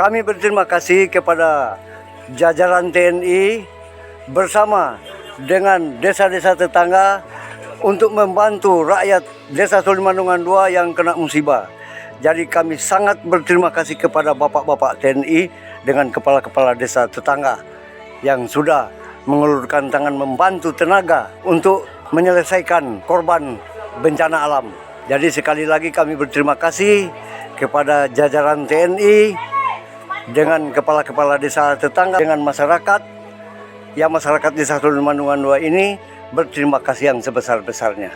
Kami berterima kasih kepada jajaran TNI bersama dengan desa-desa tetangga untuk membantu rakyat Desa Sulimanungan II yang kena musibah. Jadi kami sangat berterima kasih kepada bapak-bapak TNI dengan kepala-kepala desa tetangga yang sudah mengulurkan tangan membantu tenaga untuk menyelesaikan korban bencana alam. Jadi sekali lagi kami berterima kasih kepada jajaran TNI dengan kepala-kepala desa tetangga, dengan masyarakat Desa Sulimanungan II ini berterima kasih yang sebesar-besarnya.